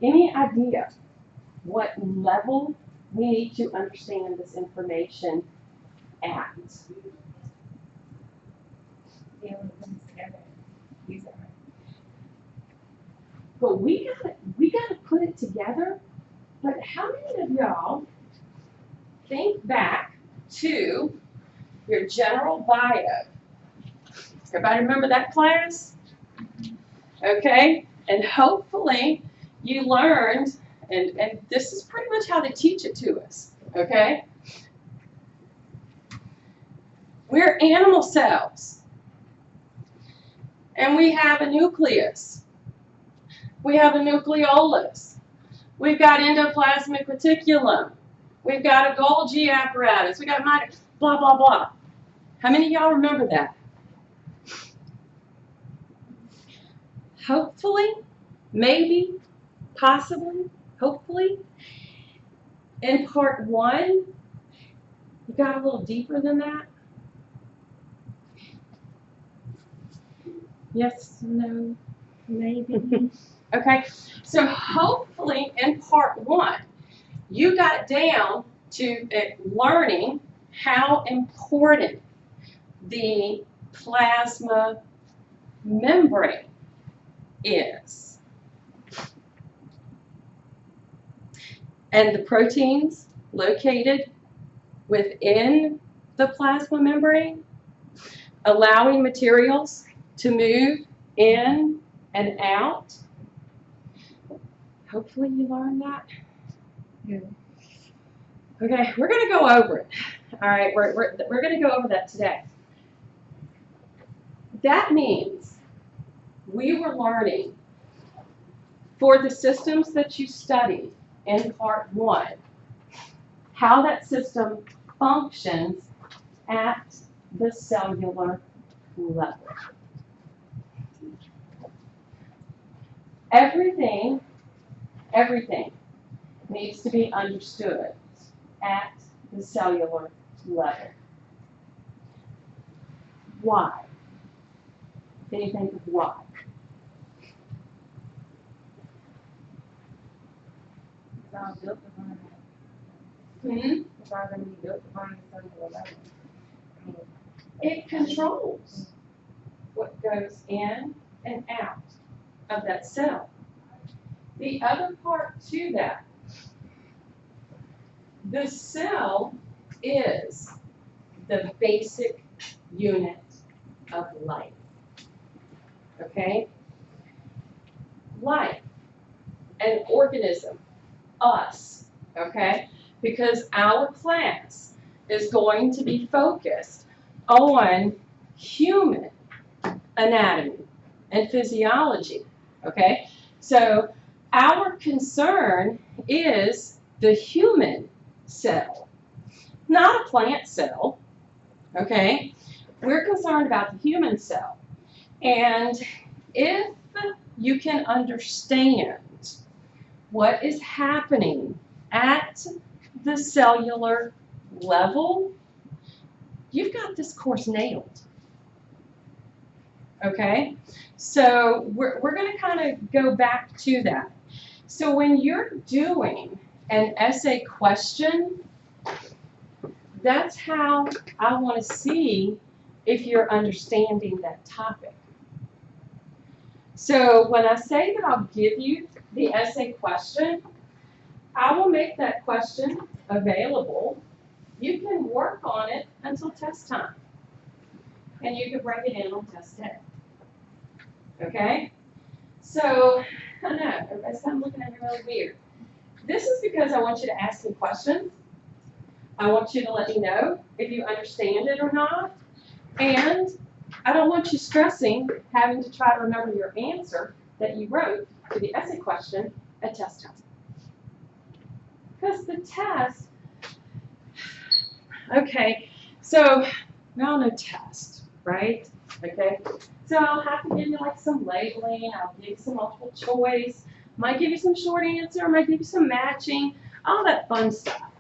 Any idea what level we need to understand this information at? But we gotta put it together. But how many of y'all think back to your general bio? Everybody remember that class? Okay, and hopefully you learned, and this is pretty much how they teach it to us, okay? We're animal cells, and we have a nucleus. We have a nucleolus. We've got endoplasmic reticulum. We've got a Golgi apparatus. We got blah, blah, blah. How many of y'all remember that? Hopefully, maybe, possibly, hopefully. In part 1, you got a little deeper than that. Yes, no, maybe. Okay, so hopefully in part 1, you got down to learning how important the plasma membrane is. And the proteins located within the plasma membrane, allowing materials to move in and out. Hopefully you learned that. Yeah. Okay, we're going to go over it. All right, we're going to go over that today. That means we were learning for the systems that you studied in part 1, how that system functions at the cellular level. Everything needs to be understood at the cellular level. Why? Can you think of why? It's all built upon Hmm? It's all going to be built upon the cellular level. It controls what goes in and out of that cell. The other part to that, the cell is the basic unit of life. Okay? Life, an organism, us, okay? Because our class is going to be focused on human anatomy and physiology, okay? So our concern is the human cell, not a plant cell, okay? We're concerned about the human cell. And if you can understand what is happening at the cellular level, you've got this course nailed. Okay? So we're going to kind of go back to that. So when you're doing an essay question, that's how I want to see if you're understanding that topic. So when I say that I'll give you the essay question, I will make that question available. You can work on it until test time. And you can bring it in on test day. Okay? So, I know, everybody's kind of looking at me really weird. This is because I want you to ask me questions. I want you to let me know if you understand it or not. And I don't want you stressing having to try to remember your answer that you wrote to the essay question at test time. Because the test, okay, so we all know test, right? Okay, so I'll have to give you like some labeling, I'll give you some multiple choice, might give you some short answer, might give you some matching, all that fun stuff,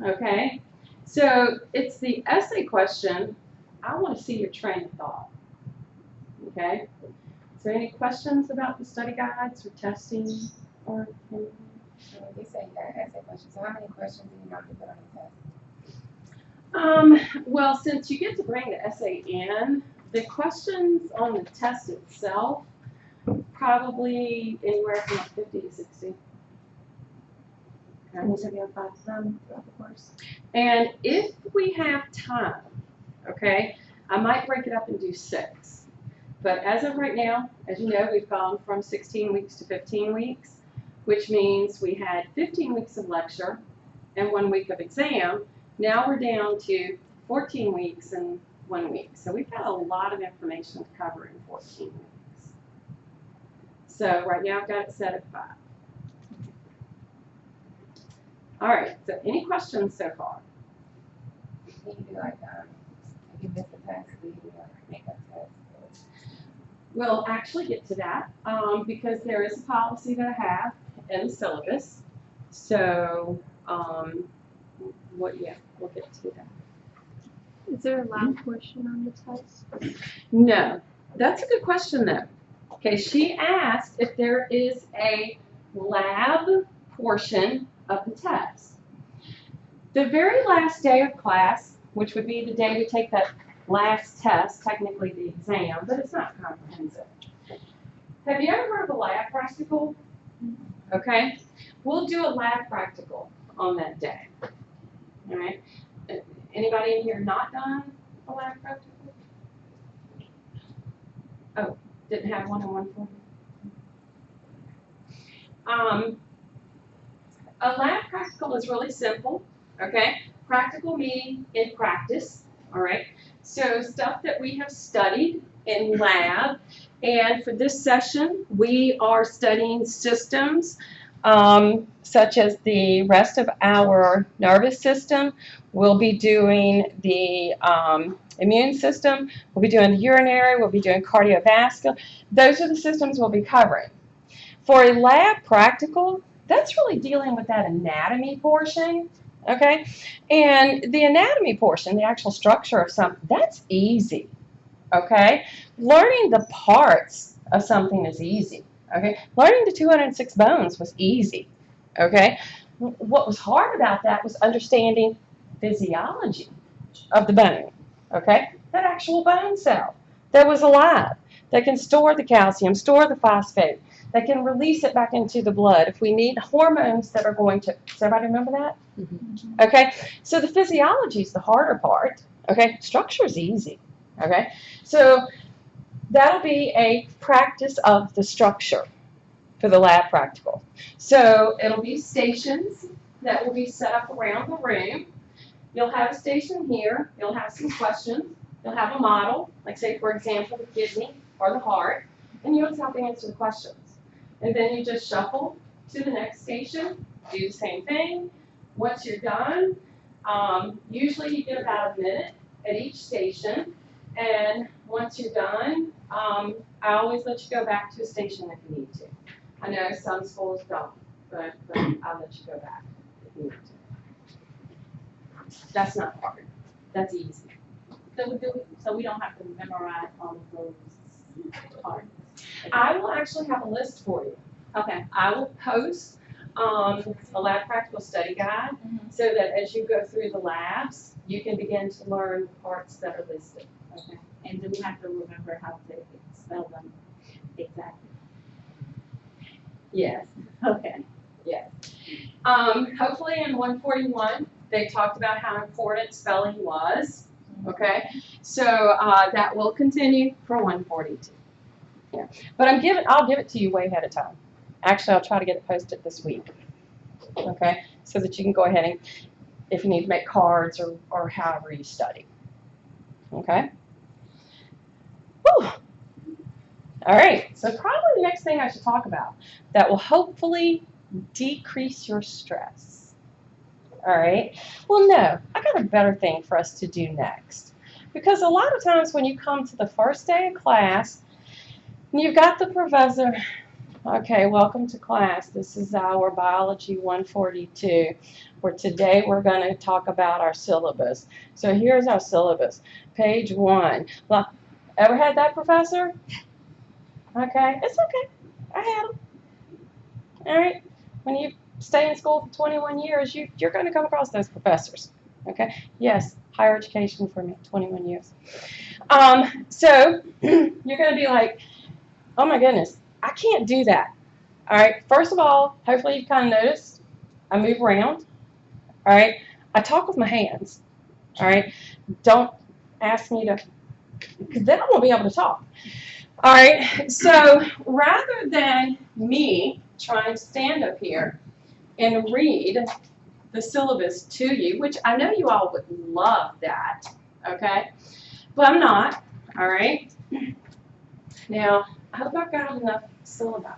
okay? So it's the essay question, I want to see your train of thought, okay? So any questions about the study guides or testing or anything? So you say you got essay questions, so how many questions do you normally put on the test? Well, since you get to bring the essay in, the questions on the test itself, probably anywhere from like 50 to 60. And you said you have 5 to 7 throughout the course. And if we have time, okay, I might break it up and do 6. But as of right now, as you know, we've gone from 16 weeks to 15 weeks, which means we had 15 weeks of lecture and 1 week of exam. Now we're down to 14 weeks and 1 week. So we've got a lot of information to cover in 14 weeks. So right now I've got it set at 5. All right, so any questions so far? Do you do like, if you miss the test, do you do like makeup test? We'll actually get to that because there is a policy that I have in the syllabus. So, we'll get to that. Is there a lab portion on the test? No, that's a good question though. Okay, she asked if there is a lab portion of the test. The very last day of class, which would be the day we take that last test, technically the exam, but it's not comprehensive. Have you ever heard of a lab practical? Okay, we'll do a lab practical on that day. All right, anybody in here not done a lab practical? Oh, didn't have one on 140. A lab practical is really simple, okay? Practical meaning in practice, all right? So stuff that we have studied in lab, and for this session, we are studying systems such as the rest of our nervous system. We'll be doing the immune system, we'll be doing the urinary, we'll be doing cardiovascular. Those are the systems we'll be covering. For a lab practical, that's really dealing with that anatomy portion, okay? And the anatomy portion, the actual structure of something, that's easy, okay? Learning the parts of something is easy, okay? Learning the 206 bones was easy, okay? What was hard about that was understanding physiology of the bone, okay? That actual bone cell that was alive, that can store the calcium, store the phosphate, that can release it back into the blood. If we need hormones that are going to, does everybody remember that? Mm-hmm. Okay, so the physiology is the harder part, okay? Structure is easy, okay? So that'll be a practice of the structure for the lab practical. So it'll be stations that will be set up around the room. You'll have a station here, you'll have some questions, you'll have a model, like say for example the kidney or the heart, and you'll just have to answer the questions. And then you just shuffle to the next station, do the same thing. Once you're done, usually you get about a minute at each station. And once you're done, I always let you go back to a station if you need to. I know some schools don't, but I'll let you go back if you need to. That's not hard. That's easy. So we don't have to memorize all of those parts. I will actually have a list for you. Okay. I will post a lab practical study guide so that as you go through the labs, you can begin to learn the parts that are listed. Okay. And do we have to remember how to spell them exactly? Yes. Okay. Yes. Hopefully in 141, they talked about how important spelling was. Okay. So that will continue for 142. Yeah. But I'll give it to you way ahead of time. Actually, I'll try to get it posted this week. Okay. So that you can go ahead and, if you need to make cards or however you study. Okay. Whew. All right. So probably the next thing I should talk about that will hopefully decrease your stress. All right. Well, no, I got a better thing for us to do next. Because a lot of times when you come to the first day of class, you've got the professor, okay, welcome to class. This is our Biology 142, where today we're going to talk about our syllabus. So here's our syllabus, page 1. Well, ever had that, professor? Okay, it's okay. I had them. All right. When you stay in school for 21 years, you're going to come across those professors. Okay. Yes, higher education for me, 21 years. So you're going to be like, oh my goodness, I can't do that. All right. First of all, hopefully you've kind of noticed I move around. All right. I talk with my hands. All right. Don't ask me to, because then I won't be able to talk. All right. So rather than me trying to stand up here and read the syllabus to you, which I know you all would love that, okay? But I'm not, all right? Now, I hope I got enough syllabi.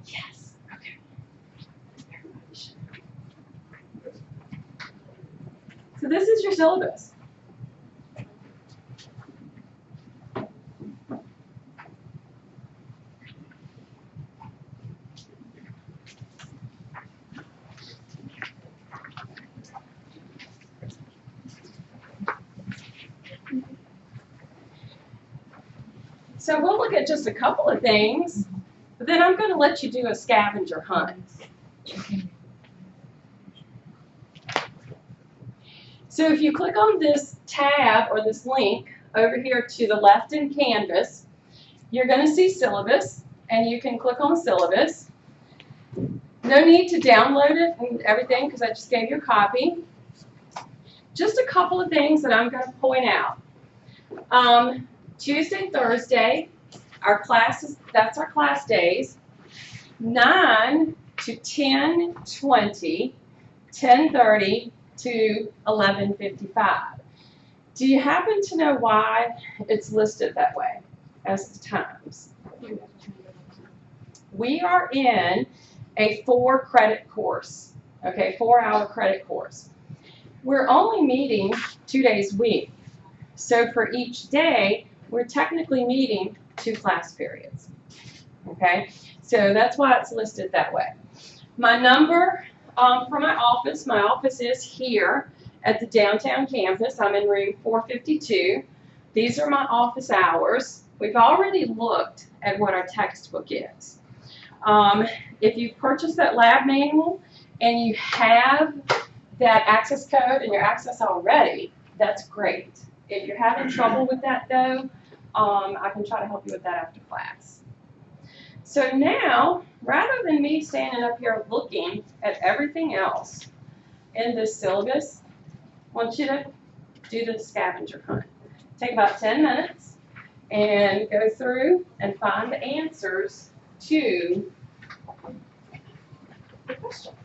Yes, okay. Everybody should. So this is your syllabus. So we'll look at just a couple of things, but then I'm going to let you do a scavenger hunt. So if you click on this tab or this link over here to the left in Canvas, you're going to see syllabus, and you can click on syllabus. No need to download it and everything because I just gave you a copy. Just a couple of things that I'm going to point out. Tuesday, Thursday, our classes, that's our class days, 9 to 10:20, 10:30 to 11:55. Do you happen to know why it's listed that way as the times? We are in a 4-credit course, okay, 4-hour credit course. We're only meeting 2 days a week. So for each day, we're technically meeting 2 class periods, okay? So that's why it's listed that way. My number for my office is here at the downtown campus. I'm in room 452. These are my office hours. We've already looked at what our textbook is. If you've purchased that lab manual and you have that access code and your access already, that's great. If you're having trouble with that though, I can try to help you with that after class. So now, rather than me standing up here looking at everything else in this syllabus, I want you to do the scavenger hunt. Take about 10 minutes and go through and find the answers to the questions.